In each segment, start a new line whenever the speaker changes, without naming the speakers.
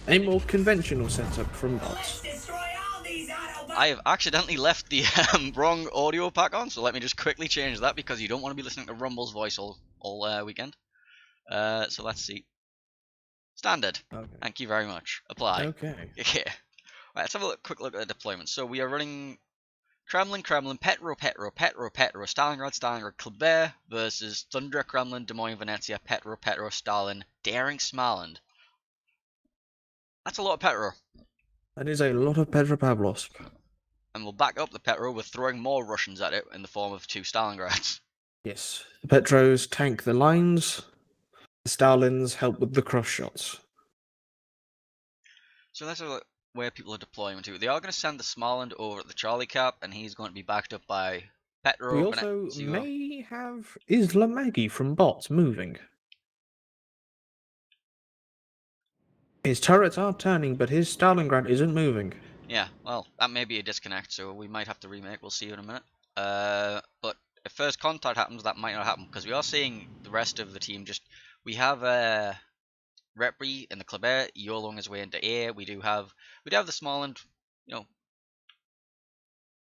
A more conventional setup from bots.
I have accidentally left the wrong audio pack on, so let me just quickly change that because you don't want to be listening to Rumble's voice all weekend. So let's see. Standard.
Okay.
Thank you very much. Apply.
Okay.
Yeah. Right, let's have a quick look at the deployment. So we are running Kremlin, Petro, Stalingrad, Kleber versus Thunder, Kremlin, Des Moines, Venezia, Petro, Stalin, Daring, Smaland. That's a lot of Petro.
That is a lot of Petropavlovsk.
And we'll back up the Petro with throwing more Russians at it in the form of 2 Stalingrads.
Yes. The Petros tank the lines. The Stalins help with the cross shots.
So let's have a look where people are deploying to. They are going to send the Smaland over at the Charlie Cap, and he's going to be backed up by Petro.
We also may have Isla Maggie from bots moving. His turrets are turning, but his Stalingrad isn't moving.
Yeah, well, that may be a disconnect, so we might have to remake. We'll see you in a minute. But if first contact happens, that might not happen, because we are seeing the rest of the team just... We have Repri in the Kleber, Yolong his way into A. We do have the Smaland,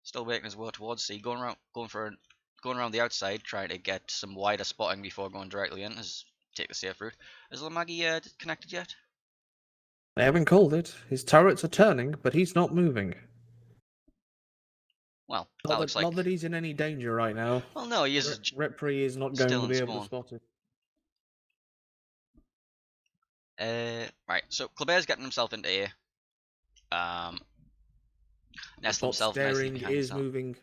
still making his way towards C, going around the outside, trying to get some wider spotting before going directly in. Take the safe route. Is Lamagi connected yet?
They haven't called it. His turrets are turning, but he's not moving.
Well, that looks like...
Not that he's in any danger right now.
Well, no, he is...
Repri is not going to be able to spot
it. Right, so Kleber's getting himself into A. Nestle himself nicely behind
is
himself.
moving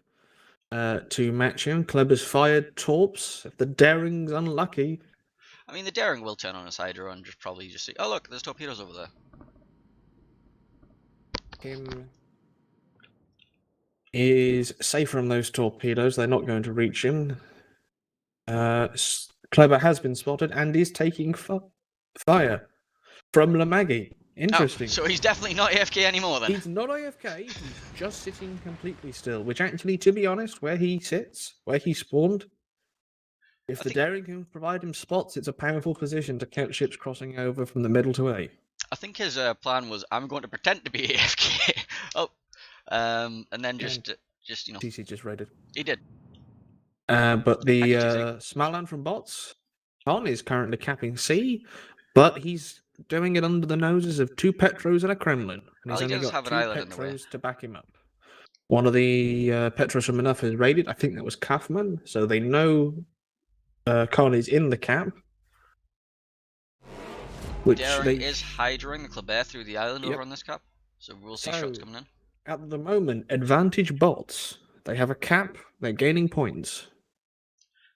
to match him. Kleber's fired torps. If the Daring's unlucky...
I mean, the Daring will turn on his Hydra and probably just see... Oh, look, there's torpedoes over there.
Him is safe from those torpedoes. They're not going to reach him. Kleber has been spotted and is taking fire from Lamagi. Interesting.
Oh, so he's definitely not AFK anymore then?
He's not AFK. He's just sitting completely still, which actually, to be honest, where he sits, where he spawned, if the Daring can provide him spots, it's a powerful position to catch ships crossing over from the middle to A.
I think his plan was, I'm going to pretend to be AFK. And then just
TC just raided.
He did.
But the Smaland from bots, Con is currently capping C, but he's doing it under the noses of 2 Petros and a Kremlin. And he's only got 2 Petros to back him up. One of the Petros from Enough is raided. I think that was Kaufman, so they know Con is in the camp.
Which Daring is hydraing the Kleber through the island over on this cap, so we'll see shots coming in.
At the moment, advantage bots. They have a cap, they're gaining points.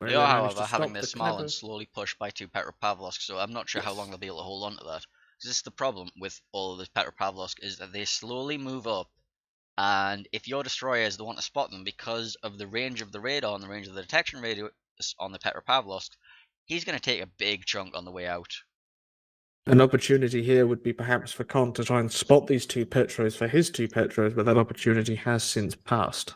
They are, however, having their Smaland slowly pushed by 2 Petropavlovsk, so I'm not sure how long they'll be able to hold on to that. This is the problem with all of this Petropavlovsk, is that they slowly move up, and if your destroyers don't want to spot them because of the range of the radar and the range of the detection radius on the Petropavlovsk, he's going to take a big chunk on the way out.
An opportunity here would be perhaps for Con to try and spot these 2 Petros for his 2 Petros, but that opportunity has since passed.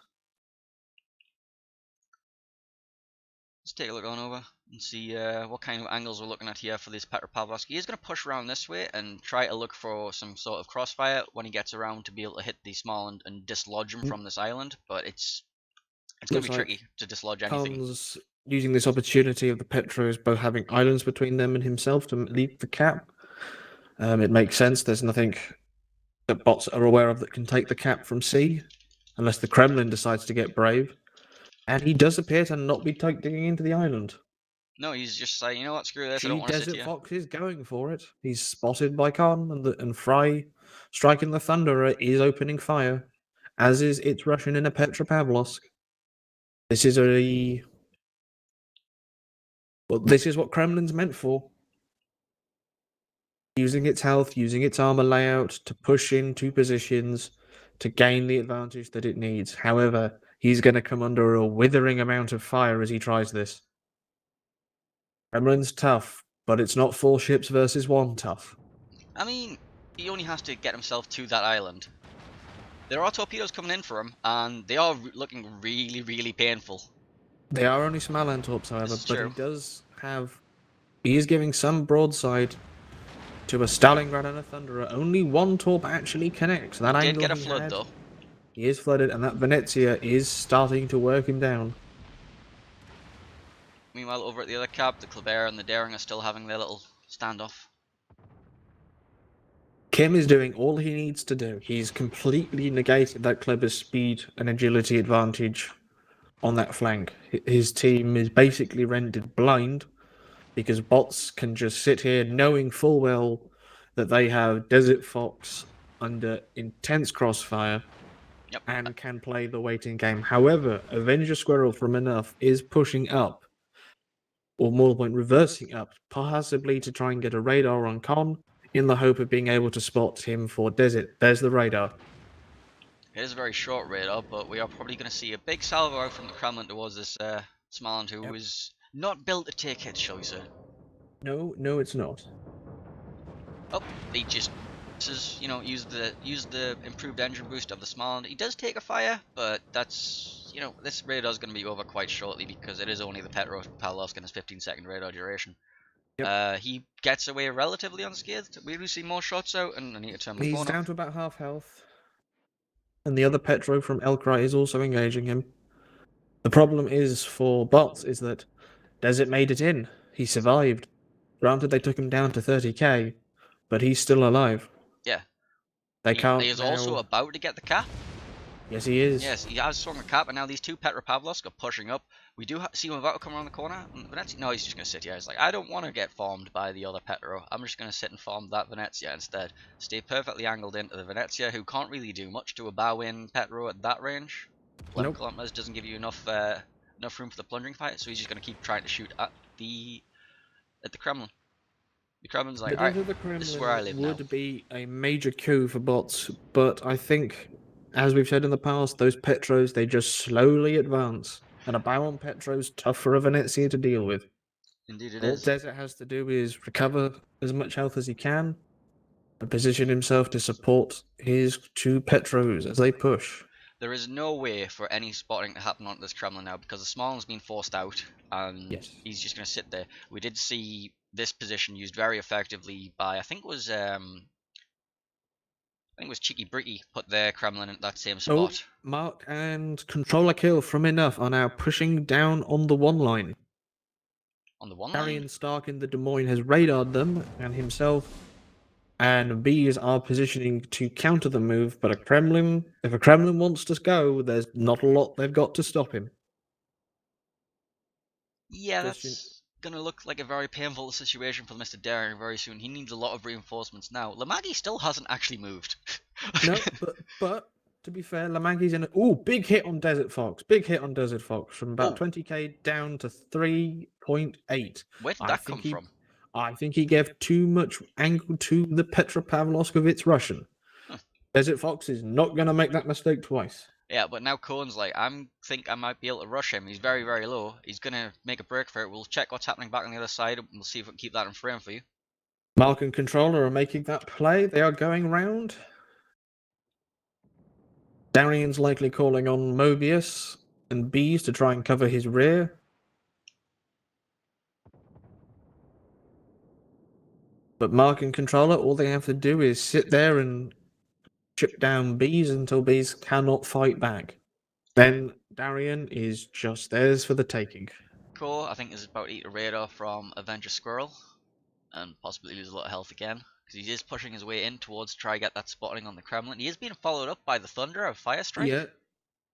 Let's take a look on over and see what kind of angles we're looking at here for this Petropavlovsk. He is going to push around this way and try to look for some sort of crossfire when he gets around to be able to hit the Smaland and dislodge him from this island, but it's going to be tricky to dislodge anything.
Con's using this opportunity of the Petros both having islands between them and himself to leave the cap. It makes sense. There's nothing that bots are aware of that can take the cap from C, unless the Kremlin decides to get brave. And he does appear to not be digging into the island.
No, he's just saying, you know what, screw this, I don't want to sit here.
Desert Fox is going for it. He's spotted by Con, and Fry, striking the Thunderer, is opening fire, as is its Russian in a Petropavlovsk. This is this is what Kremlin's meant for. Using its health, using its armor layout to push into positions to gain the advantage that it needs. However, he's going to come under a withering amount of fire as he tries this. Kremlin's tough, but it's not 4 ships versus 1 tough.
I mean, he only has to get himself to that island. There are torpedoes coming in for him, and they are looking really, really painful.
They are only Smaland torps, however, but he is giving some broadside to a Stalingrad and a Thunderer. Only one Torp actually connects. That
He
angle
did get a flood though.
He is flooded, and that Venezia is starting to work him down.
Meanwhile, over at the other cap, the Kleber and the Daring are still having their little standoff.
Kim is doing all he needs to do. He's completely negated that Kleber's speed and agility advantage on that flank. His team is basically rendered blind because bots can just sit here knowing full well that they have Desert Fox under intense crossfire and can play the waiting game. However, Avenger Squirrel from Enough is pushing up, or more point, reversing up, possibly to try and get a radar on Con in the hope of being able to spot him for Desert. There's the radar.
It is a very short radar, but we are probably going to see a big salvo out from the Kremlin towards this Smaland, who is not built to take hits, shall we say.
No, it's not.
Oh, they just use the improved engine boost of the Smaland. He does take a fire, but that's this radar is going to be over quite shortly because it is only the Petro Pavlovsk and his 15-second radar duration. Yep. He gets away relatively unscathed. We do see more shots out, and I need to turn my phone off.
He's down to about half health. And the other Petro from Elkrai is also engaging him. The problem is for bots is that Desert made it in. He survived. Granted, they took him down to 30k, but he's still alive.
Yeah.
They can't.
He is also about to get the cap.
Yes, he is.
Yes, he has swung the cap, and now these two Petropavlovsk are pushing up. We do see him about to come around the corner. No, he's just going to sit here. He's like, I don't want to get farmed by the other Petro. I'm just going to sit and farm that Venezia instead. Stay perfectly angled into the Venezia, who can't really do much to a bow-in Petro at that range. 11 kilometers doesn't give you enough room for the plunging fight, so he's just going to keep trying to shoot at the Kremlin. The Kremlin's like, alright, this is where I live now.
Would be a major coup for bots, but I think, as we've said in the past, those Petros, they just slowly advance. And a bow on Petro's tough for a Venezia to deal with.
Indeed it is.
All Desert has to do is recover as much health as he can and position himself to support his two Petros as they push.
There is no way for any spotting to happen on this Kremlin now because the Smaland's been forced out and he's just going to sit there. We did see this position used very effectively by, I think it was Cheeky Bricky put their Kremlin in that same spot.
Mark and Controller Kill from Enough are now pushing down on the one line.
On the one line?
Darian Stark in the Des Moines has radared them and himself, and bees are positioning to counter the move, but if a Kremlin wants to go, there's not a lot they've got to stop him.
Yeah, that's going to look like a very painful situation for Mr. Daring very soon. He needs a lot of reinforcements now. Lamagi still hasn't actually moved.
No, but to be fair, Lamagi's in a big hit on Desert Fox. Big hit on Desert Fox from about 20k down to 3.8.
Where did that come from?
I think he gave too much angle to the Petropavlovsk of its Russian. Desert Fox is not going to make that mistake twice.
Yeah, but now Cohen's like, I think I might be able to rush him. He's very, very low. He's going to make a break for it. We'll check what's happening back on the other side, and we'll see if we can keep that in frame for you.
Mark and Controller are making that play. They are going round. Darian's likely calling on Mobius and Bees to try and cover his rear. But Mark and Controller, all they have to do is sit there and chip down Bees until Bees cannot fight back. Then Darian is just theirs for the taking.
Cool, I think is about to eat a radar from Avenger Squirrel and possibly lose a lot of health again. Because he is pushing his way in towards try to get that spotting on the Kremlin. He is being followed up by the Thunder of Fire Strike.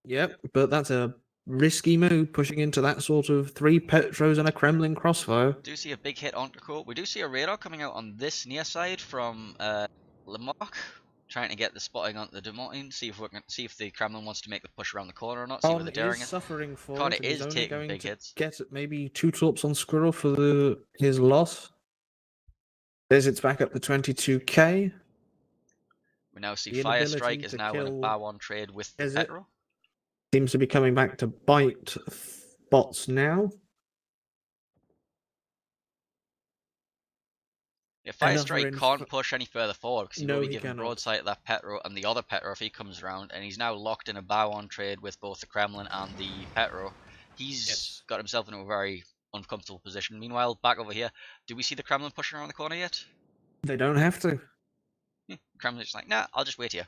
Yeah, but that's a risky move, pushing into that sort of 3 Petros and a Kremlin crossfire.
We do see a big hit on Turco. We do see a radar coming out on this near side from Lamarck, trying to get the spotting on the Des Moines. See if the Kremlin wants to make the push around the corner or not. See where the Daring is.
Suffering for
Con is taking big hits.
Get maybe 2 torps on Squirrel for his loss. Desert's back up to 22k.
We now see Fire Strike is now in a bow-on trade with the Petro.
Seems to be coming back to bite bots now.
Yeah, Fire Strike can't push any further forward because he will be giving broadside at that Petro and the other Petro if he comes around, and he's now locked in a bow-on trade with both the Kremlin and the Petro. He's got himself in a very uncomfortable position. Meanwhile, back over here, do we see the Kremlin pushing around the corner yet?
They don't have to.
Kremlin's just like, nah, I'll just wait here.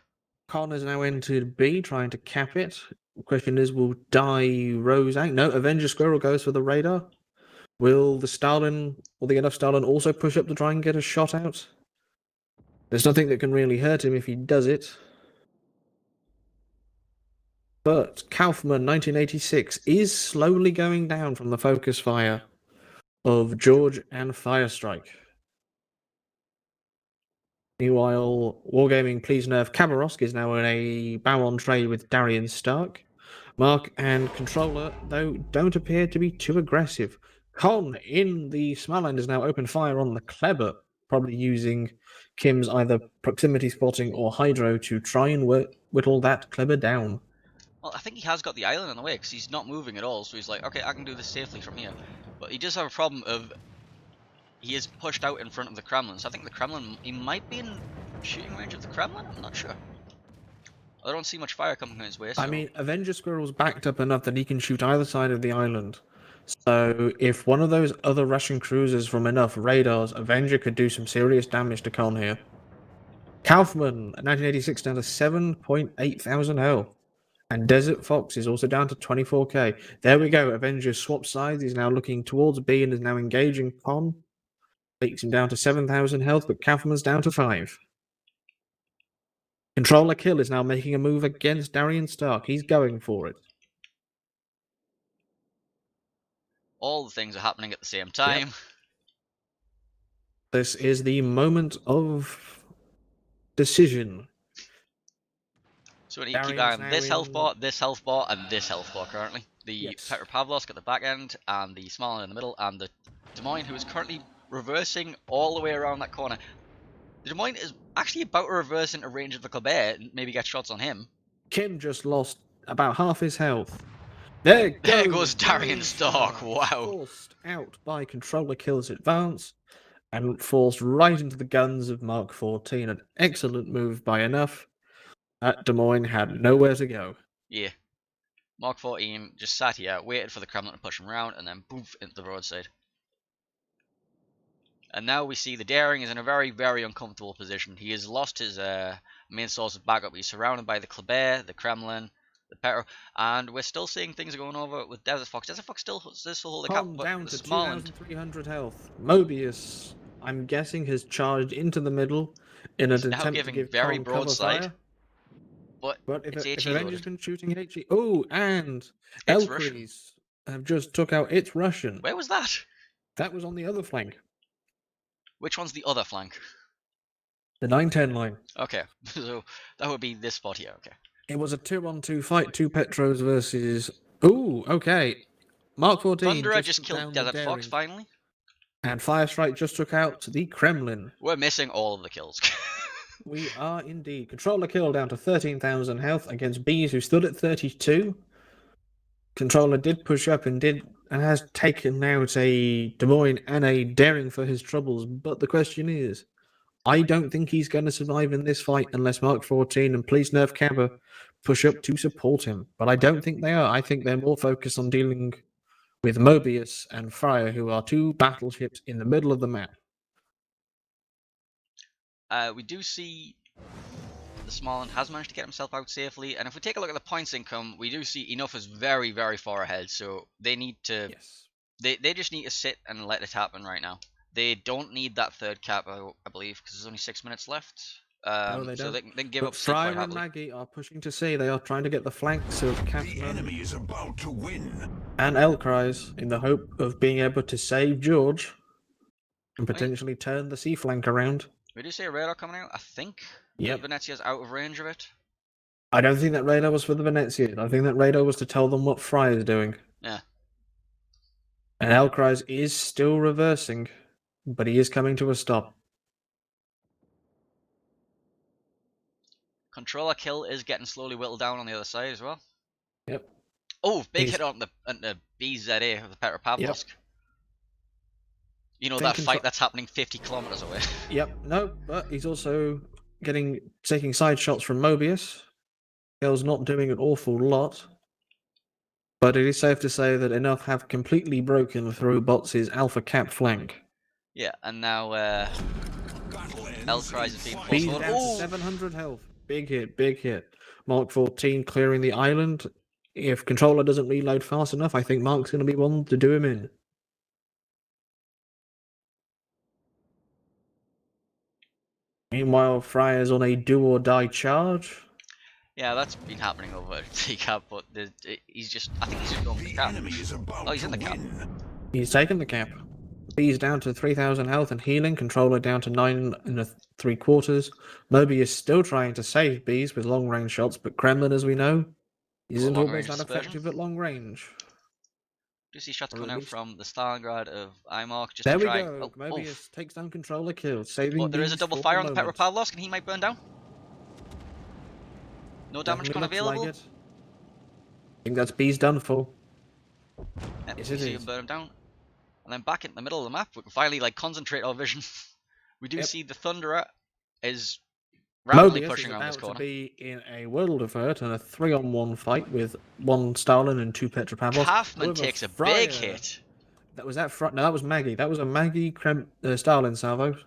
Con is now into B, trying to cap it. The question is, will Die Rose out? No, Avenger Squirrel goes for the radar. Will the enough Stalin also push up to try and get a shot out? There's nothing that can really hurt him if he does it. But Kaufman, 1986, is slowly going down from the focus fire of George and Firestrike. Meanwhile, Wargaming Please Nerf Khabarovsk is now in a bow-on trade with Darian Stark. Mark and Controller, though, don't appear to be too aggressive. Con in the Smaland is now open fire on the Kleber, probably using Kim's either proximity spotting or hydro to try and whittle that Kleber down.
Well, I think he has got the island in the way because he's not moving at all, so he's like, okay, I can do this safely from here. But he does have a problem of he is pushed out in front of the Kremlin, so I think the Kremlin, he might be in shooting range of the Kremlin? I'm not sure. I don't see much fire coming his way. So.
I mean, Avenger Squirrel's backed up enough that he can shoot either side of the island. So if one of those other Russian cruisers from enough radars, Avenger could do some serious damage to Con here. Kaufman, 1986, down to 7.8 thousand health. And Desert Fox is also down to 24k. There we go. Avenger swapped sides. He's now looking towards B and is now engaging Con. Takes him down to 7,000 health, but Kaufman's down to 5. Controller Kill is now making a move against Darian Stark. He's going for it.
All the things are happening at the same time. Yep.
This is the moment of decision.
So we need to keep an eye on this health bar, and this health bar currently. The Petropavlovsk at the back end, and the Smaland in the middle, and the Des Moines, who is currently reversing all the way around that corner. The Des Moines is actually about to reverse into range of the Kleber and maybe get shots on him.
Kim just lost about half his health. There
goes Darian Stark. Wow.
Forced out by Controller Kill's advance and forced right into the guns of Mark 14. An excellent move by enough. Des Moines had nowhere to go.
Yeah. Mark 14 just sat here, waited for the Kremlin to push him around, and then poof into the broadside. And now we see the Daring is in a very, very uncomfortable position. He has lost his main source of backup. He's surrounded by the Kleber, the Kremlin, the Petro, and we're still seeing things going over with Desert Fox. Desert Fox still holding up,
down to 2,300 health. Mobius, I'm guessing, has charged into the middle in an attempt to give
very broadside.
But if Avenger's been shooting HE, and Elkries have just took out its Russian.
Where was that?
That was on the other flank.
Which one's the other flank?
The 910 line.
Okay, so that would be this spot here. Okay.
It was a 2-on-2 fight. 2 Petros versus. Okay. Mark 14.
Thunderer just killed Desert Fox finally.
And Firestrike just took out the Kremlin.
We're missing all of the kills.
We are indeed. Controller Kill down to 13,000 health against Bees, who stood at 32. Controller did push up and has taken out a Des Moines and a Daring for his troubles. But the question is, I don't think he's going to survive in this fight unless Mark 14 and Please Nerf Cabba push up to support him. But I don't think they are. I think they're more focused on dealing with Mobius and Fryer, who are 2 battleships in the middle of the map.
We do see the Smaland has managed to get himself out safely, and if we take a look at the points income, we do see Enough is very, very far ahead, so they need to...
Yes.
They just need to sit and let it happen right now. They don't need that third cap, I believe, because there's only 6 minutes left.
No, they
so
don't.
they can give up.
Fryer and Maggie are pushing to C. They are trying to get the flanks of Kaufman.
The enemy is about to win.
And Elkries in the hope of being able to save George and potentially turn the C flank around.
We do see a radar coming out, I think.
Yep.
Venezia's out of range of it.
I don't think that radar was for the Venezia. I think that radar was to tell them what Fry is doing.
Yeah.
And Elkries is still reversing, but he is coming to a stop.
Controller Kill is getting slowly whittled down on the other side as well.
Yep.
Oh, big hit on the BZA of the Petropavlovsk. Yep. You know, that fight that's happening 50 kilometers away.
Yep, no, but he's also taking side shots from Mobius. Kill's not doing an awful lot. But it is safe to say that Enough have completely broken through Bots' Alpha Cap flank.
Yeah, and now Elkrise is being
Bees
forced
down to
forward.
700 health. Big hit, big hit. Mark 14 clearing the island. If controller doesn't reload fast enough, I think Mark's going to be one to do him in. Meanwhile, Friar's on a do-or-die charge.
Yeah, that's been happening over at TCAP, but he's just, I think he's just going for the cap. Oh, he's in the cap.
He's taken the cap. Bees down to 3,000 health and healing. Controller down to 9 3/4. Mobius still trying to save Bees with long-range shots, but Kremlin, as we know, isn't always that effective at long range.
Do see shots coming out from the Stalingrad of Imark just
there
to try.
We go. Mobius takes down controller kill, saving.
But there is a double fire on the Petropavlovsk, and he might burn down. No damage con available.
Like I think that's Bees done for.
Yep, yes, it is. Burn him down, and then back in the middle of the map, we can finally like concentrate our vision. We do see the Thunderer is rapidly pushing around this corner.
To be in a world of hurt and a 3-on-1 fight with 1 Stalin and 2 Petropavlovsk.
Kaufman takes a big hit.
That was that front. No, that was Maggie. That was a Maggie Stalin salvo.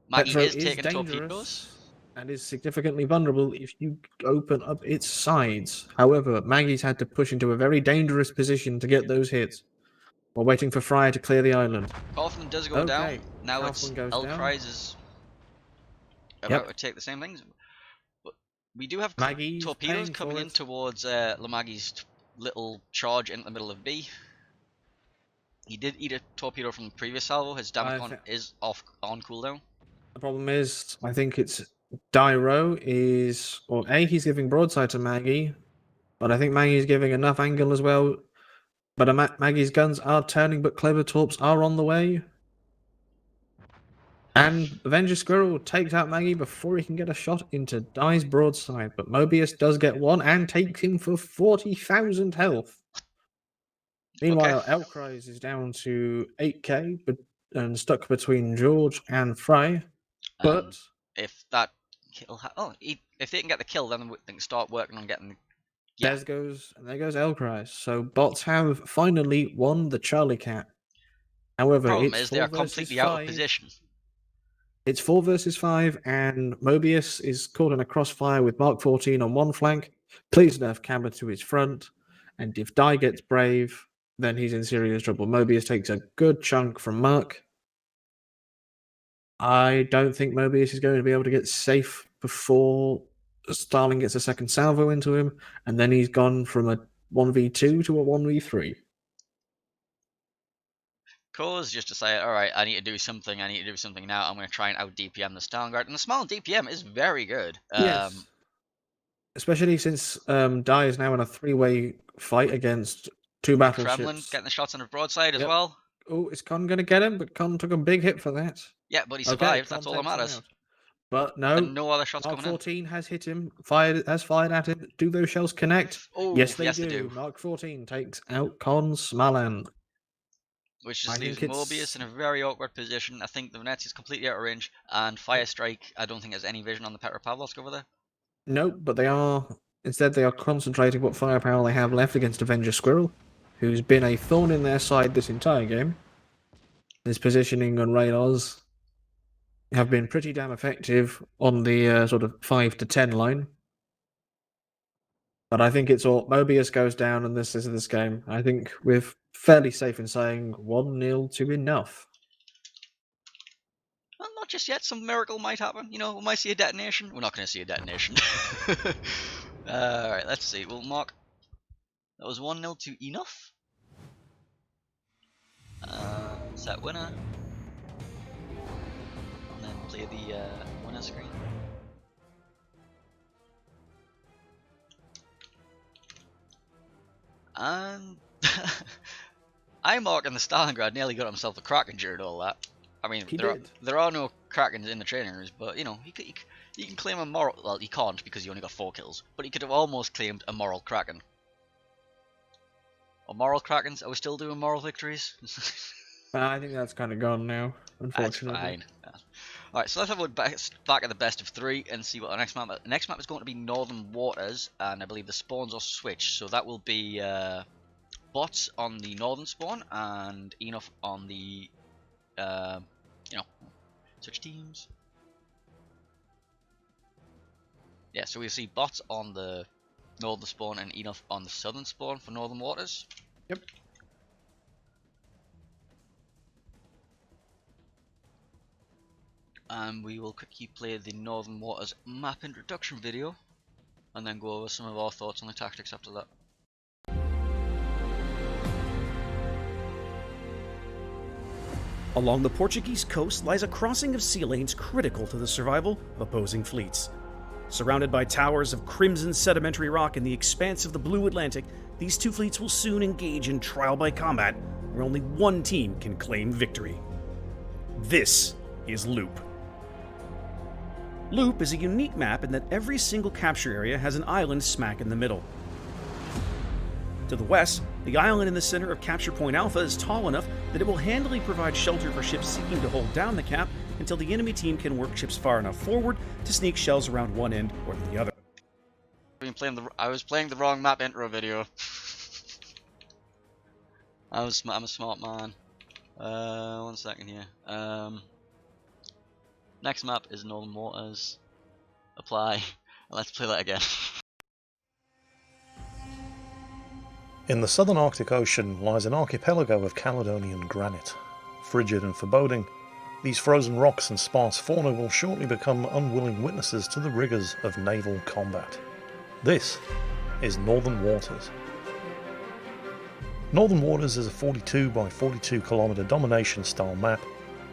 Maggie is taking torpedoes
and is significantly vulnerable if you open up its sides. However, Maggie's had to push into a very dangerous position to get those hits. We're waiting for Fryer to clear the island.
Kaufman does go down. Now it's Elkrise is about to take the same things. But we do have torpedoes coming in towards Lamagi's little charge in the middle of B. He did eat a torpedo from the previous salvo. His Damicon is on cooldown.
The problem is, I think it's Dyro is, or A, he's giving broadside to Maggie, but I think Maggie's giving enough angle as well. But Maggie's guns are turning, but Clever Torps are on the way. And Avenger Squirrel takes out Maggie before he can get a shot into Dye's broadside. But Mobius does get one and takes him for 40,000 health. Meanwhile, Elkrise is down to 8k and stuck between George and Fry. But
if that kill, if they can get the kill, then they can start working on getting.
There goes Elkrise. So bots have finally won the Charlie Cat. However,
problem is they are completely out of position.
It's 4 versus 5, and Mobius is caught in a crossfire with Mark 14 on one flank. Please nerf Camber to his front, and if Dye gets brave, then he's in serious trouble. Mobius takes a good chunk from Mark. I don't think Mobius is going to be able to get safe before Starling gets a second salvo into him, and then he's gone from a 1v2 to a 1v3.
Cause just to say, alright, I need to do something now, I'm going to try and out DPM the Stalingrad, and the small DPM is very good.
Yes. Especially since Dye is now in a 3-way fight against 2 battleships.
Kremlin getting the shots on his broadside as well.
Oh, is Con going to get him? But Con took a big hit for that.
Yeah, but he survived, that's all that matters.
But no,
and no other shots
Mark
coming
14 has hit him, has fired at him. Do those shells connect?
Oh,
yes, they do. Mark 14 takes out Con Smalan.
Which just leaves Mobius in a very awkward position. I think the Venezia is completely out of range, and Firestrike, I don't think has any vision on the Petropavlovsk over there.
No, but they are concentrating what firepower they have left against Avenger Squirrel, who's been a thorn in their side this entire game. His positioning on radars have been pretty damn effective on the sort of 5 to 10 line. But I think it's all Mobius goes down, and this is this game. I think we're fairly safe in saying 1-0 to enough.
Well, not just yet. Some miracle might happen. You know, we might see a detonation. We're not going to see a detonation. Alright, let's see. We'll mark. That was 1-0 to enough. Set winner. And then play the winner screen. And Imark and the Stalingrad nearly got himself a Kraken during all that. I mean, there are no Krakens in the training rooms, but you know, he can claim a moral. Well, he can't because he only got 4 kills, but he could have almost claimed a moral Kraken. Or moral Krakens? Are we still doing moral victories?
I think that's kind of gone now, unfortunately.
That's fine. Yeah. Alright, so let's have a look back at the best of 3 and see what our next map is. The next map is going to be Northern Waters, and I believe the spawns are switched. So that will be bots on the northern spawn and Enough on the, you know, switch teams. Yeah, so we see bots on the northern spawn and Enough on the southern spawn for Northern Waters.
Yep.
And we will quickly play the Northern Waters map introduction video, and then go over some of our thoughts on the tactics after that.
Along the Portuguese coast lies a crossing of sea lanes critical to the survival of opposing fleets. Surrounded by towers of crimson sedimentary rock in the expanse of the blue Atlantic, these two fleets will soon engage in trial by combat, where only one team can claim victory. This is Loop. Loop is a unique map in that every single capture area has an island smack in the middle. To the west, the island in the center of Capture Point Alpha is tall enough that it will handily provide shelter for ships seeking to hold down the cap until the enemy team can work ships far enough forward to sneak shells around one end or the other.
I was playing the wrong map intro video. I'm a smart man. 1 second here. Next map is Northern Waters. Apply. Let's play that again.
In the southern Arctic Ocean lies an archipelago of Caledonian granite. Frigid and foreboding, these frozen rocks and sparse fauna will shortly become unwilling witnesses to the rigours of naval combat. This is Northern Waters. Northern Waters is a 42 by 42 kilometre domination style map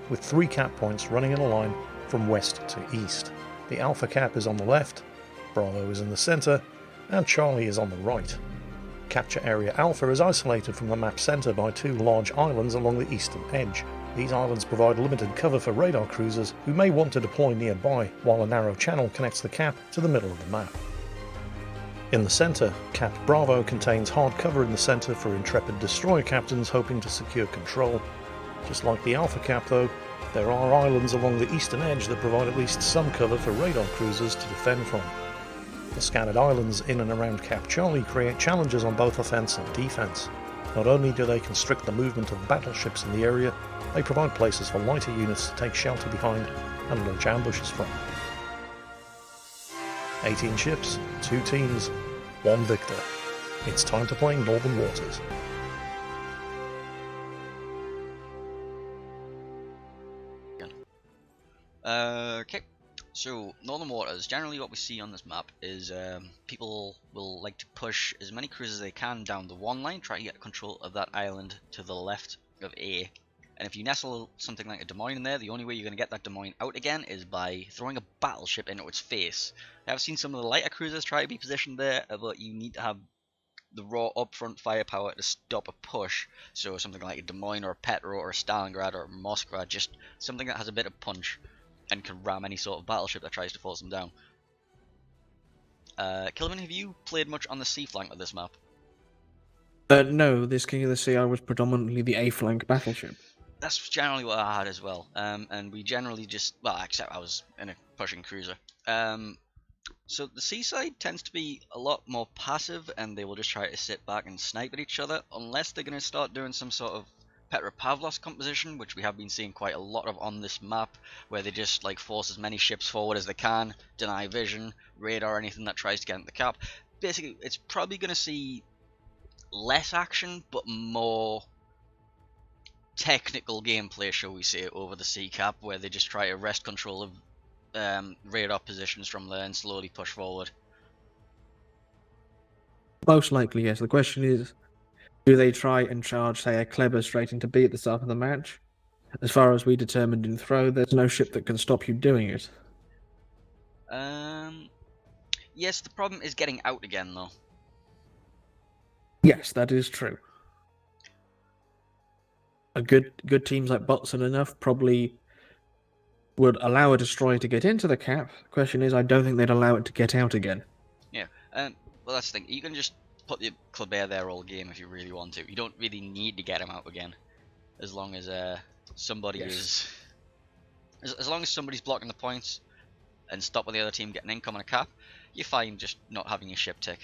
with 3 cap points running in a line from west to east. The Alpha cap is on the left, Bravo is in the centre, and Charlie is on the right. Capture Area Alpha is isolated from the map centre by 2 large islands along the eastern edge. These islands provide limited cover for radar cruisers who may want to deploy nearby, while a narrow channel connects the cap to the middle of the map. In the centre, Cap Bravo contains hard cover in the centre for intrepid destroyer captains hoping to secure control. Just like the Alpha Cap though, there are islands along the eastern edge that provide at least some cover for radar cruisers to defend from. The scattered islands in and around Cap Charlie create challenges on both offence and defence. Not only do they constrict the movement of battleships in the area, they provide places for lighter units to take shelter behind and launch ambushes from. 18 ships, 2 teams, 1 victor. It's time to play Northern Waters.
Okay. So, Northern Waters, generally what we see on this map is people will like to push as many cruisers as they can down the one line, try to get control of that island to the left of A. And if you nestle something like a Des Moines in there, the only way you're going to get that Des Moines out again is by throwing a battleship into its face. I've seen some of the lighter cruisers try to be positioned there, but you need to have the raw upfront firepower to stop a push. So something like a Des Moines or a Petro or a Stalingrad or a Moskva, just something that has a bit of punch and can ram any sort of battleship that tries to force them down. Kilman, have you played much on the sea flank of this map?
No, this King of the Sea I was predominantly the A-flank battleship.
That's generally what I had as well, and we generally just, well, except I was in a pushing cruiser. So the seaside tends to be a lot more passive, and they will just try to sit back and snipe at each other, unless they're going to start doing some sort of Petropavlovsk composition, which we have been seeing quite a lot of on this map, where they just like force as many ships forward as they can, deny vision, radar, anything that tries to get into the cap. Basically, it's probably going to see less action, but more technical gameplay, shall we say, over the sea cap, where they just try to wrest control of radar positions from there and slowly push forward.
Most likely, yes. The question is, do they try and charge, say, a Kleber straight into B at the start of the match? As far as we determined in throw, there's no ship that can stop you doing it.
Yes, the problem is getting out again, though.
Yes, that is true. A good teams like Botson enough probably would allow a destroyer to get into the cap. The question is, I don't think they'd allow it to get out again.
Yeah, well, that's the thing. You can just put the Kleber there all game if you really want to. You don't really need to get him out again, as long as somebody is, as long as somebody's blocking the points and stopping the other team getting income on a cap. You're fine just not having your ship tick.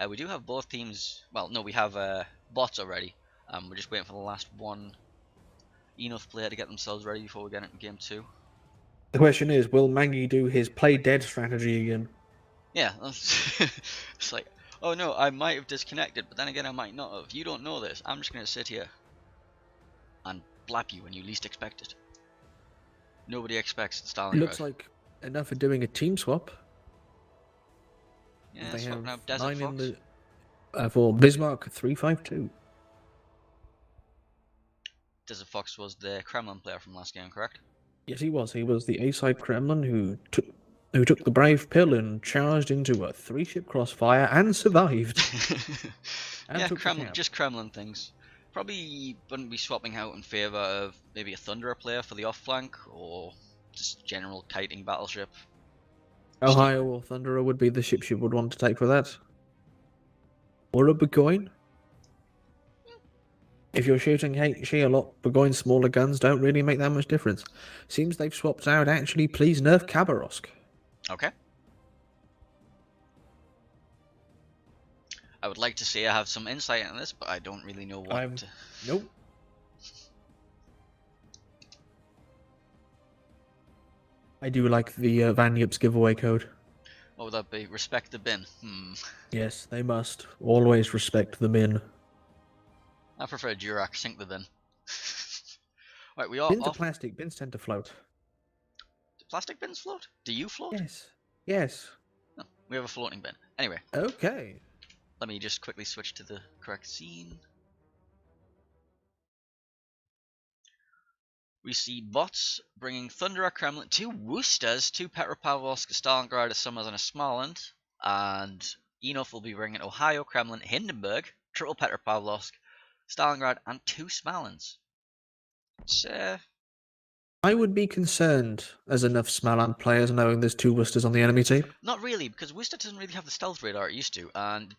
We do have both teams. Well, no, we have bots already. We're just waiting for the last one Enough player to get themselves ready before we get into game 2.
The question is, will Maggie do his play dead strategy again?
Yeah, it's like, oh no, I might have disconnected, but then again I might not have. You don't know this. I'm just going to sit here and blap you when you least expect it. Nobody expects the Stalingrad.
Looks like enough for doing a team swap.
Yeah,
They
swapping
have
out Desert
9
Fox.
in the for Bismarck 352.
Desert Fox was the Kremlin player from last game, correct?
Yes, he was. He was the A-side Kremlin who took the brave pill and charged into a 3-ship crossfire and survived. And
yeah,
took the
Kremlin,
cab.
just Kremlin things. Probably wouldn't be swapping out in favour of maybe a Thunderer player for the off flank, or just general kiting battleship.
Ohio or Thunderer would be the ships you would want to take for that. Or a Burgoyne. If you're shooting HE a lot, Burgoyne's smaller guns don't really make that much difference. Seems they've swapped out actually please nerf Khabarovsk.
Okay. I would like to say I have some insight on this, but I don't really know what.
Nope. I do like the Van Yups giveaway code.
What would that be? Respect the bin.
Yes, they must. Always respect the bin.
I prefer Durac, sink the bin. Right, we are
Bins are
off.
plastic, bins tend to float.
Do plastic bins float? Do you float?
Yes. Yes.
No, we have a floating bin. Anyway,
Okay.
let me just quickly switch to the correct scene. We see bots bringing Thunderer Kremlin, 2 Worcesters, 2 Petropavlovsk, a Stalingrad, a Summers, and a Smolensk. And Enough will be bringing Ohio Kremlin, Hindenburg, triple Petropavlovsk, Stalingrad, and 2 Smolens. It's,
I would be concerned as enough Smaland players knowing there's 2 Worcesters on the enemy team.
not really, because Worcester doesn't really have the stealth radar it used to, and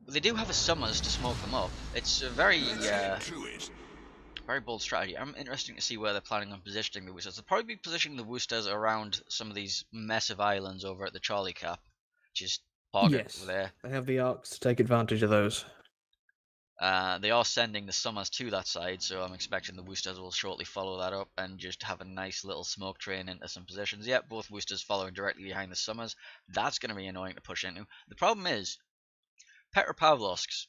they do have a Summers to smoke them up. It's a very very bold strategy. I'm interested to see where they're planning on positioning the Worcesters. They'll probably be positioning the Worcesters around some of these massive islands over at the Charlie Cap, which is Target over there.
They have the arcs to take advantage of those.
They are sending the Summers to that side, so I'm expecting the Worcesters will shortly follow that up and just have a nice little smoke train into some positions. Yep, both Worcesters following directly behind the Summers. That's going to be annoying to push into. The problem is, Petropavlovsk.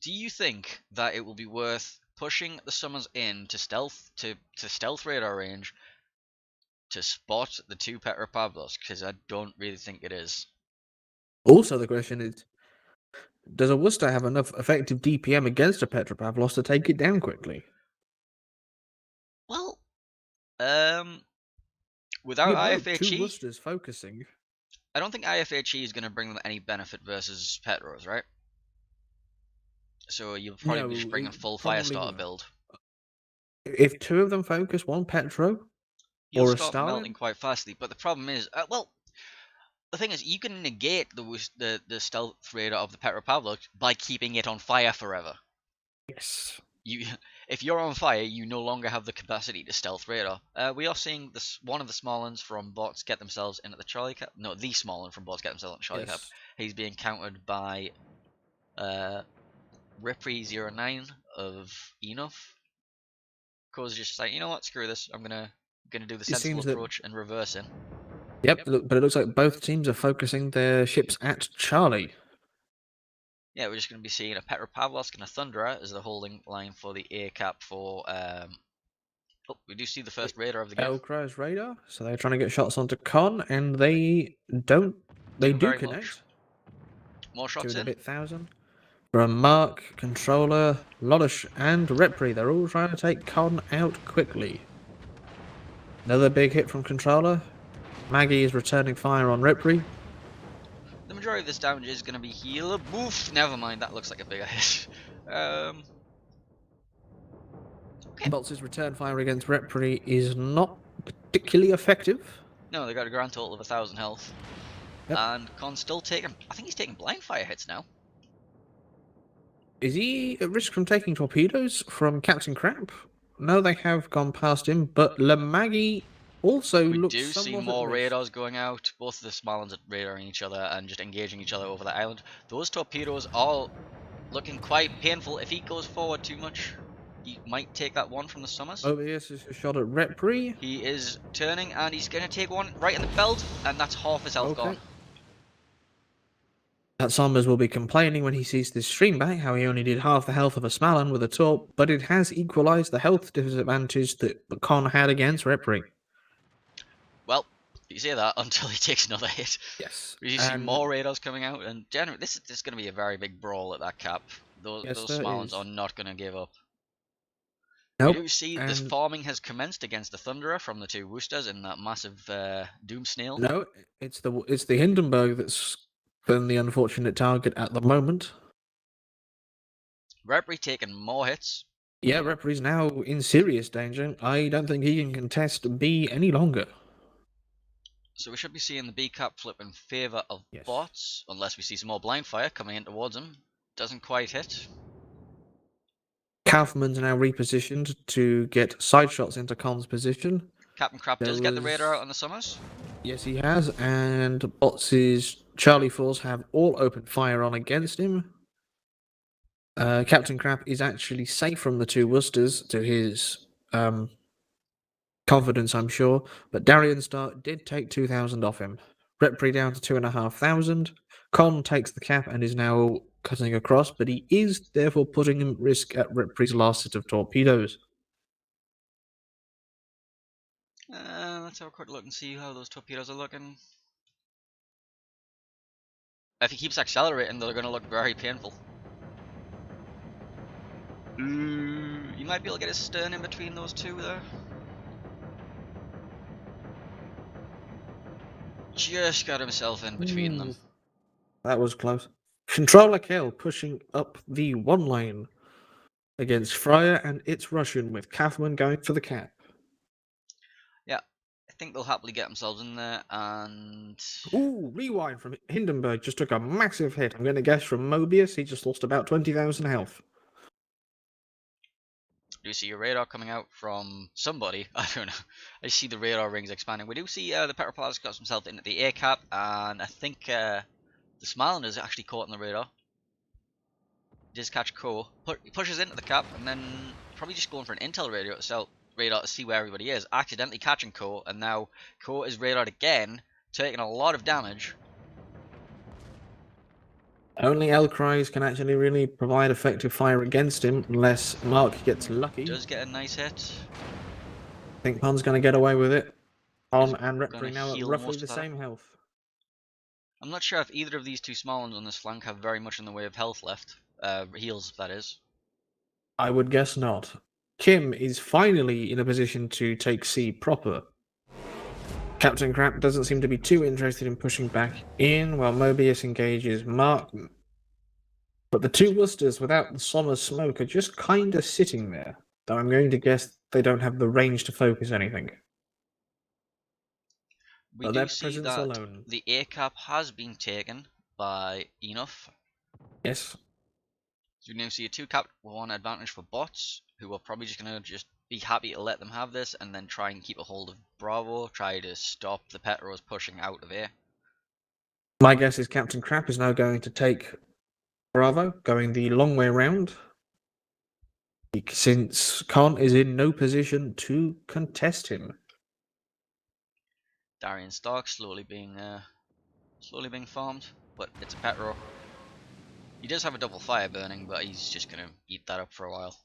Do you think that it will be worth pushing the Summers in to stealth radar range to spot the 2 Petropavlovsk? Because I don't really think it is.
Also, the question is, does a Worcester have enough effective DPM against a Petropavlovsk to take it down quickly?
Well, without IFHE,
2 Worcesters focusing.
I don't think IFHE is going to bring them any benefit versus Petros, right? So you'll probably just bring a full Firestarter build.
If 2 of them focus, 1 Petro
You'll
or a
start
Stalin,
melting quite fastly. But the problem is, well, the thing is, you can negate the stealth radar of the Petropavlovsk by keeping it on fire forever.
Yes.
If you're on fire, you no longer have the capacity to stealth radar. We are seeing one of the Smolens from bots get themselves into the Charlie Cap. No, the Smolen from bots get themselves into Charlie Cap. He's being countered by Ripri09 of Enough. Co's just like, you know what, screw this. I'm gonna do the sensible approach and reverse in.
Yep, but it looks like both teams are focusing their ships at Charlie.
Yeah, we're just going to be seeing a Petropavlovsk and a Thunderer as the holding line for the air cap for. Oh, we do see the first radar of the game.
Elcrow's radar, so they're trying to get shots onto Con, and they don't. They do connect.
Much. More shots in.
2,000. From Mark, Controller, Lodish, and Repri, they're all trying to take Con out quickly. Another big hit from Controller. Maggie is returning fire on Repri.
The majority of this damage is going to be healer. Boof! Never mind, that looks like a bigger hit. Okay.
Boltz's return fire against Repri is not particularly effective.
No, they got a grand total of 1,000 health.
Yep.
And Con's still taking. I think he's taking blind fire hits now.
Is he at risk from taking torpedoes from Captain Crab? No, they have gone past him, but Lemaggy also looks
We do
somewhat
see
at
more
risk.
radars going out. Both of the Smolens are radaring each other and just engaging each other over the island. Those torpedoes are looking quite painful if he goes forward too much. He might take that one from the Summers.
Mobius is a shot at Repri.
He is turning, and he's going to take one right in the belt, and that's half his health gone.
That Summers will be complaining when he sees this stream back how he only did half the health of a Smallan with a Torp, but it has equalised the health disadvantage that Con had against Repri.
Well, you say that until he takes another hit.
Yes.
You see more radars coming out, and generally, this is going to be a very big brawl at that cap. Those Smallans are not going to give up.
Nope.
You do see this farming has commenced against the Thunderer from the two Worcesters in that massive Doom Snail.
No, it's the Hindenburg that's been the unfortunate target at the moment.
Repri taking more hits.
Yeah, Repri's now in serious danger. I don't think he can contest B any longer.
So we should be seeing the B cap flip in favour of bots, unless we see some more blind fire coming in towards him. Doesn't quite hit.
Kaufman's now repositioned to get side shots into Con's position.
Captain Crap does get the radar out on the Summers.
Yes, he has, and Bots' Charlie 4s have all opened fire on against him. Captain Crap is actually safe from the two Worcesters to his confidence, I'm sure, but Darien Star did take 2,000 off him. Repri down to 2,500. Con takes the cap and is now cutting across, but he is therefore putting him at risk at Repri's last set of torpedoes.
Let's have a quick look and see how those torpedoes are looking. If he keeps accelerating, they're going to look very painful. You might be able to get his stern in between those two there. Just got himself in between them.
That was close. Controller kill pushing up the one lane against Fryer, and it's Russian with Kaufman going for the cap.
Yeah, I think they'll happily get themselves in there, and...
Ooh, rewind from Hindenburg just took a massive hit. I'm going to guess from Mobius, he just lost about 20,000 health.
Do you see a radar coming out from somebody? I don't know. I see the radar rings expanding. We do see the Petropavlovsk got himself into the air cap, and I think the Smalin is actually caught in the radar. He does catch Ko. He pushes into the cap, and then probably just going for an intel radar to see where everybody is. Accidentally catching Ko, and now Ko is radared again, taking a lot of damage.
Only Elcries can actually really provide effective fire against him, unless Mark gets lucky.
Does get a nice hit.
I think Pon's going to get away with it. Pon and Repri now at roughly the same health.
I'm not sure if either of these two small ones on this flank have very much in the way of health left. Heals, that is.
I would guess not. Kim is finally in a position to take C proper. Captain Crap doesn't seem to be too interested in pushing back in, while Mobius engages Mark. But the two Worcesters without the Sommer smoke are just kind of sitting there, though I'm going to guess they don't have the range to focus anything.
We do see that alone. The air cap has been taken by Enough.
Yes.
So we now see a 2-cap 1 advantage for bots, who are probably just going to be happy to let them have this and then try and keep a hold of Bravo, try to stop the Petros pushing out of air.
My guess is Captain Crap is now going to take Bravo, going the long way round, since Con is in no position to contest him.
Darien Stark slowly being farmed, but it's a Petro. He does have a double fire burning, but he's just going to eat that up for a while.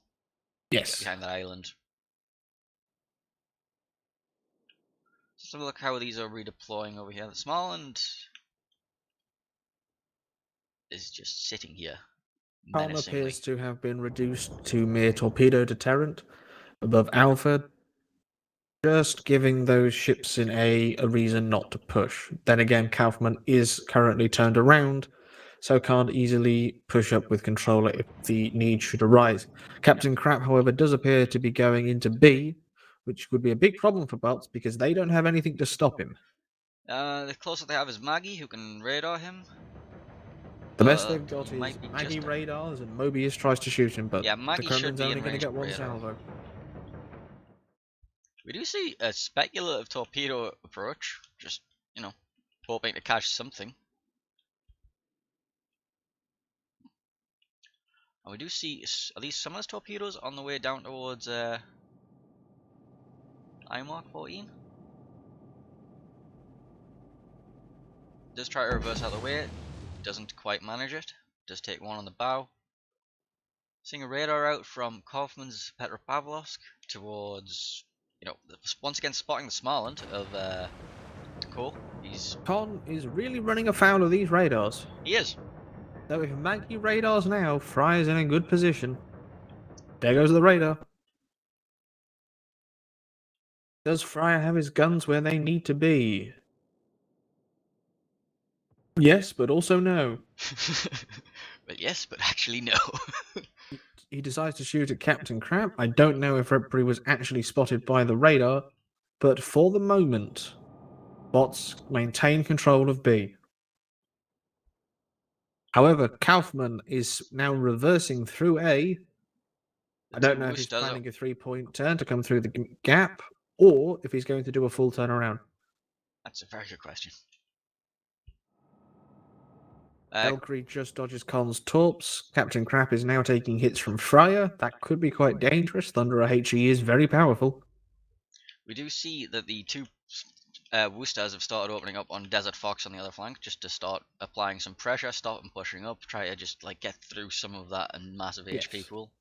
Yes.
Behind that island. So look how these are redeploying over here. The Smalland is just sitting here.
Con appears to have been reduced to mere torpedo deterrent above Alpha, just giving those ships in A reason not to push. Then again, Kaufman is currently turned around, so can't easily push up with controller if the need should arise. Captain Crap, however, does appear to be going into B, which would be a big problem for bots because they don't have anything to stop him.
The closest they have is Maggie, who can radar him.
The best they've got is Maggie radars, and Mobius tries to shoot him, but
yeah, Maggie
the Kremlin's only going to get one
radar.
salvo.
We do see a speculative torpedo approach, just, you know, hoping to catch something. And we do see at least some of those torpedoes on the way down towards I-Mark 14. Does try to reverse out of the way, doesn't quite manage it. Does take one on the bow. Seeing a radar out from Kaufman's Petropavlovsk towards, once again spotting the Smarland of Cool.
Con is really running afoul of these radars.
He is.
So if Maggie radars now, Fry's in a good position. There goes the radar. Does Fryer have his guns where they need to be? Yes, but also no.
But yes, but actually no.
He decides to shoot at Captain Crab. I don't know if Redbury was actually spotted by the radar, but for the moment, bots maintain control of B. However, Kaufman is now reversing through A. I don't know if he's planning a 3-point turn to come through the gap, or if he's going to do a full turnaround.
That's a very good question.
Valkyrie just dodges Con's torps. Captain Crap is now taking hits from Fryer. That could be quite dangerous. Thunderer HE is very powerful.
We do see that the two Woosters have started opening up on Desert Fox on the other flank, just to start applying some pressure, stop them pushing up, try to just get through some of that and massive HP pool.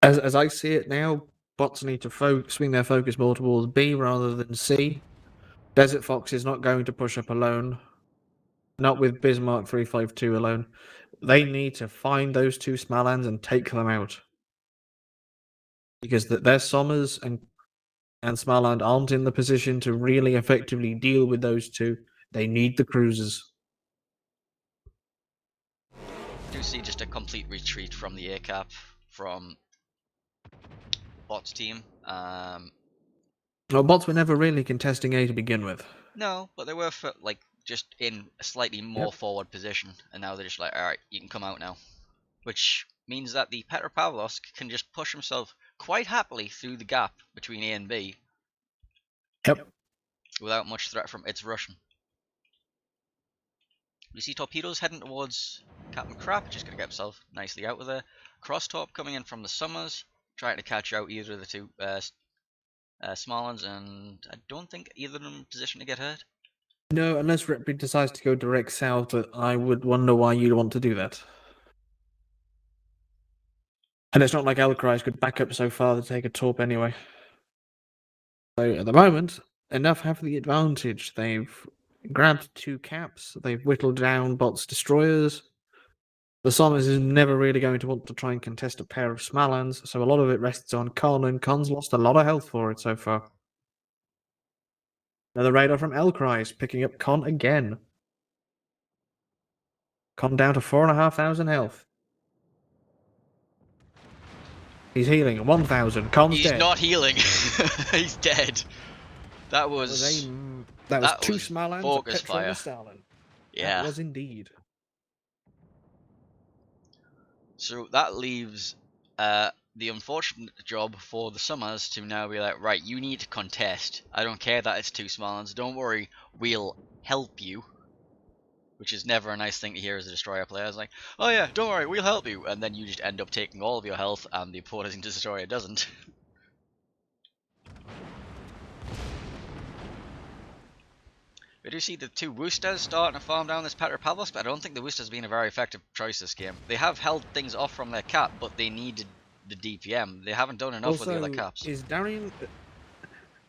As I see it now, bots need to swing their focus more towards B rather than C. Desert Fox is not going to push up alone. Not with Bismarck 352 alone. They need to find those two Smallands and take them out. Because their Sommers and Smalland aren't in the position to really effectively deal with those two. They need the cruisers.
I do see just a complete retreat from the ACAP from Bot's team.
Well, bots were never really contesting A to begin with.
No, but they were just in a slightly more forward position, and now they're just like, alright, you can come out now. Which means that the Petropavlovsk can just push himself quite happily through the gap between A and B.
Yep.
Without much threat from its Russian. We see torpedoes heading towards Captain Crap, just going to get himself nicely out of there. Cross-top coming in from the Summers, trying to catch out either of the two Smallands, and I don't think either of them in position to get hurt.
No, unless Redbury decides to go direct south, but I would wonder why you'd want to do that. And it's not like Alcries could back up so far to take a torp anyway. So at the moment, enough have the advantage. They've grabbed 2 caps, they've whittled down bots' destroyers. The Sommers is never really going to want to try and contest a pair of Smallands, so a lot of it rests on Con, and Con's lost a lot of health for it so far. Another radar from Elcries, picking up Con again. Con down to 4,500 health. He's healing. 1,000. Con's dead.
He's not healing. He's dead. That was
that was 2 Smallands,
focus
Petrol
fire.
and Stalin.
Yeah.
That was indeed.
So that leaves the unfortunate job for the Summers to now be like, right, you need to contest. I don't care that it's 2 Smallands. Don't worry, we'll help you. Which is never a nice thing to hear as a destroyer player. It's like, oh yeah, don't worry, we'll help you. And then you just end up taking all of your health and the opposing destroyer doesn't. We do see the 2 Woosters starting to farm down this Petropavlovsk, but I don't think the Woosters have been a very effective choice this game. They have held things off from their cap, but they needed the DPM. They haven't done enough with the other caps.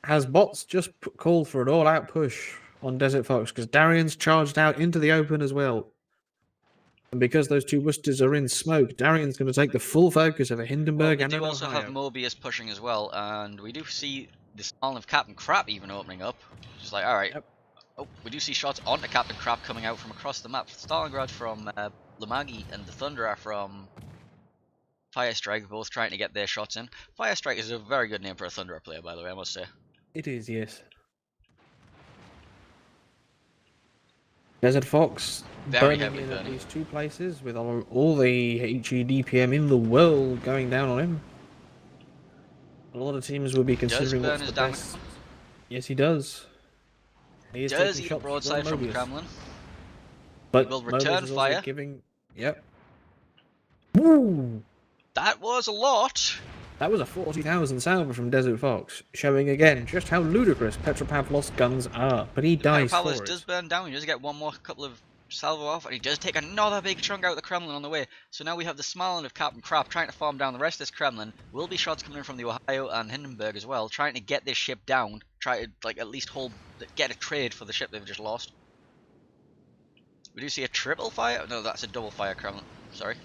Has bots just called for an all-out push on Desert Fox, because Darian's charged out into the open as well. And because those 2 Woosters are in smoke, Darian's going to take the full focus of a Hindenburg and
we
an
do also
Ohio.
have Mobius pushing as well, and we do see the Stalin of Captain Crap even opening up. Just like, alright.
Yep.
Oh, we do see shots onto Captain Crap coming out from across the map. Stalingrad from Lamagi and the Thunderer from Firestrike, both trying to get their shots in. Firestrike is a very good name for a Thunderer player, by the way, I must say.
It is, yes. Desert Fox
Very
burning
heavily
in at
burning.
these 2 places with all the HE DPM in the world going down on him. A lot of teams will be considering
burn
what's
his
the
damage.
best. Yes, he does. He is
Does
taking
eat a
shots
broadside from
Mobius.
Kremlin.
But
will
Mobius
return
is also
fire.
giving. Yep. Woo!
That was a lot.
That was a 40,000 salvo from Desert Fox, showing again just how ludicrous Petropavlov's guns are. But he dies for
Petropavlovsk
it.
does burn down. He does get one more couple of salvo off, and he does take another big chunk out of the Kremlin on the way. So now we have the Smaland of Captain Crap trying to farm down the rest of this Kremlin. Will be shots coming in from the Ohio and Hindenburg as well, trying to get this ship down. Try to like at least get a trade for the ship they've just lost. We do see a triple fire. No, that's a double fire Kremlin. Sorry.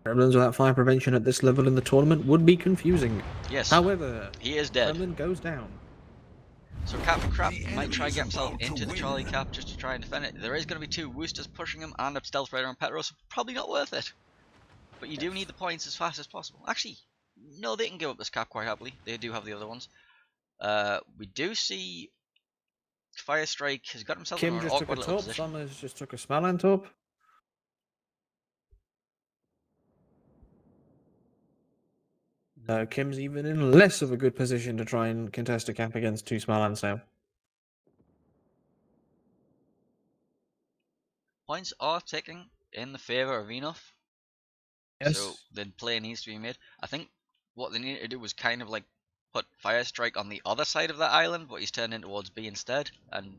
Kremlins without fire prevention at this level in the tournament would be confusing.
Yes.
However,
he is dead.
Kremlin goes down.
So Captain Crap might try to get himself into the Charlie Cap just to try and defend it. There is going to be 2 Woosters pushing him and a Stealth Raider on Petro, so probably not worth it. But you do need the points as fast as possible. Actually, no, they can give up this cap quite happily. They do have the other ones. We do see Fire Strike has got himself in
Kim
an
just took a
awkward little
top,
position.
Summers just took a Smaland top. Kim's even in less of a good position to try and contest a cap against 2 Smalands now.
Points are ticking in the favour of Enough.
Yes.
So the play needs to be made. I think what they needed to do was kind of like put Fire Strike on the other side of that island, but he's turned in towards B instead, and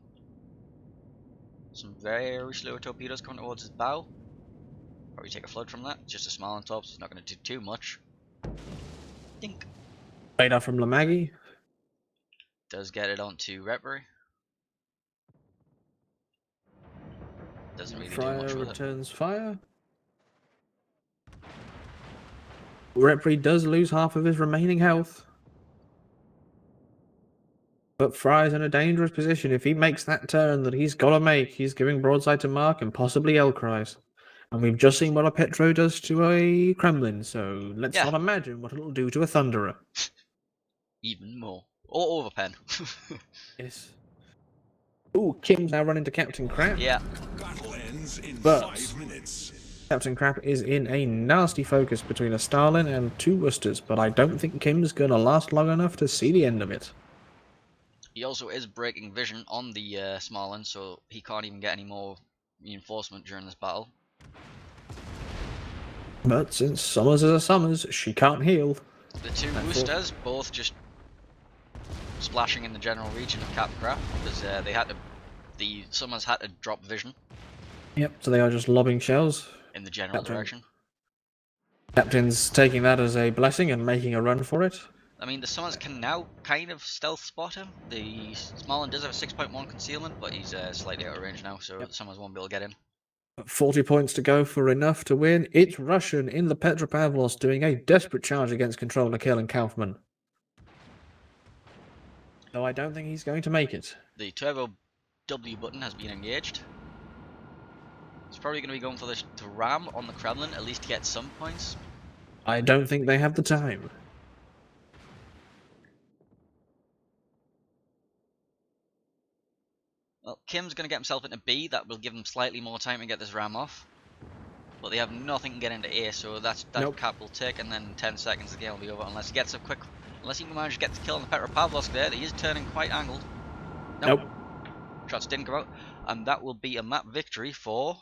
some very slow torpedoes coming towards his bow. Probably take a flood from that. Just a smile on top, so it's not going to do too much. Think.
Radar from Lamaghi.
Does get it onto Retbury. Doesn't really do
Fryer
much with it.
returns fire. Retbury does lose half of his remaining health. But Fry's in a dangerous position. If he makes that turn that he's got to make, he's giving broadside to Mark and possibly L-Cries. And we've just seen what a Petro does to a Kremlin, so let's not imagine what it'll do to a Thunderer.
Even more. Or Overpen.
Yes. Ooh, Kim's now running to Captain Crap.
Yeah.
Battle ends in
But
5 minutes.
Captain Crap is in a nasty focus between a Stalin and 2 Worcesters, but I don't think Kim's going to last long enough to see the end of it.
He also is breaking vision on the Smaland, so he can't even get any more reinforcement during this battle.
But since Summers is a Summers, she can't heal.
The 2 Woosters both just splashing in the general region of Captain Crap, because the Summers had to drop vision.
Yep, so they are just lobbing shells.
In the general direction.
Captain's taking that as a blessing and making a run for it.
I mean, the Summers can now kind of stealth spot him. The Smaland does have a 6.1 concealment, but he's slightly out of range now, so the Summers won't be able to get him.
40 points to go for enough to win. It's Russian in the Petropavlovsk doing a desperate charge against Controller Kill and Kaufman. Though I don't think he's going to make it.
The Turbo W button has been engaged. He's probably going to be going for the ram on the Kremlin, at least to get some points.
I don't think they have the time.
Well, Kim's going to get himself into B. That will give him slightly more time to get this ram off. But they have nothing to get into A, so that cap will tick, and then in 10 seconds the game will be over. Unless he gets a quick, unless he can manage to get the kill on the Petropavlovsk there. He is turning quite angled. Nope. Shots didn't come out, and that will be a map victory for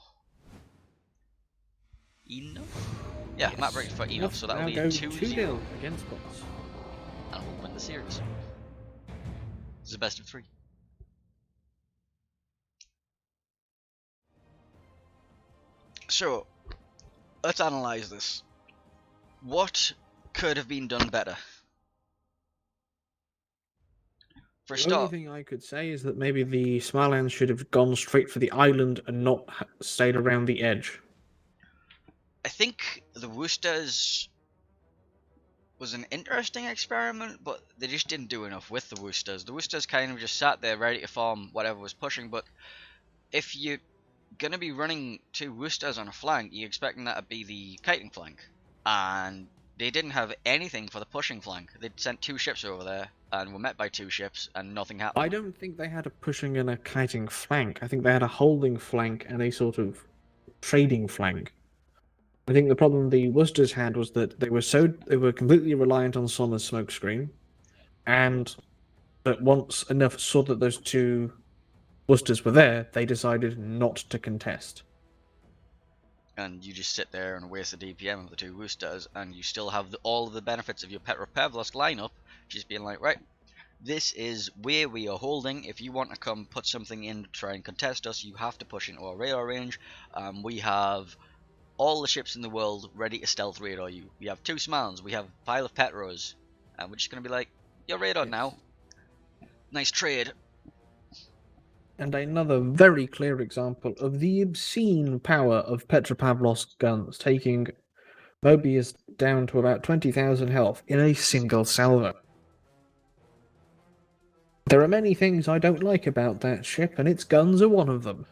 Enough. Yeah,
Yes.
map victory for Enough. So that will be a 2-0
against Bots.
and we'll win the series. This is the best of 3. So, let's analyze this. What could have been done better? For a
The
start,
only thing I could say is that maybe the Smalands should have gone straight for the island and not stayed around the edge.
I think the Woosters was an interesting experiment, but they just didn't do enough with the Woosters. The Woosters kind of just sat there ready to farm whatever was pushing, but if you're going to be running 2 Woosters on a flank, you're expecting that to be the kiting flank. And they didn't have anything for the pushing flank. They'd sent 2 ships over there and were met by 2 ships and nothing happened.
I don't think they had a pushing and a kiting flank. I think they had a holding flank and a sort of trading flank. I think the problem the Worcesters had was that they were completely reliant on Sommer's smokescreen, and that once enough saw that those 2 Worcesters were there, they decided not to contest.
and you just sit there and waste the DPM of the 2 Woosters, and you still have all of the benefits of your Petropavlovsk lineup, just being like, right, this is where we are holding. If you want to come put something in to try and contest us, you have to push into our radar range. We have all the ships in the world ready to stealth radar you. We have 2 Smalans, we have a pile of Petros, and we're just going to be like, you're radar now. Nice trade.
And another very clear example of the obscene power of Petropavlovsk guns, taking Mobius down to about 20,000 health in a single salvo. There are many things I don't like about that ship, and its guns are one of them.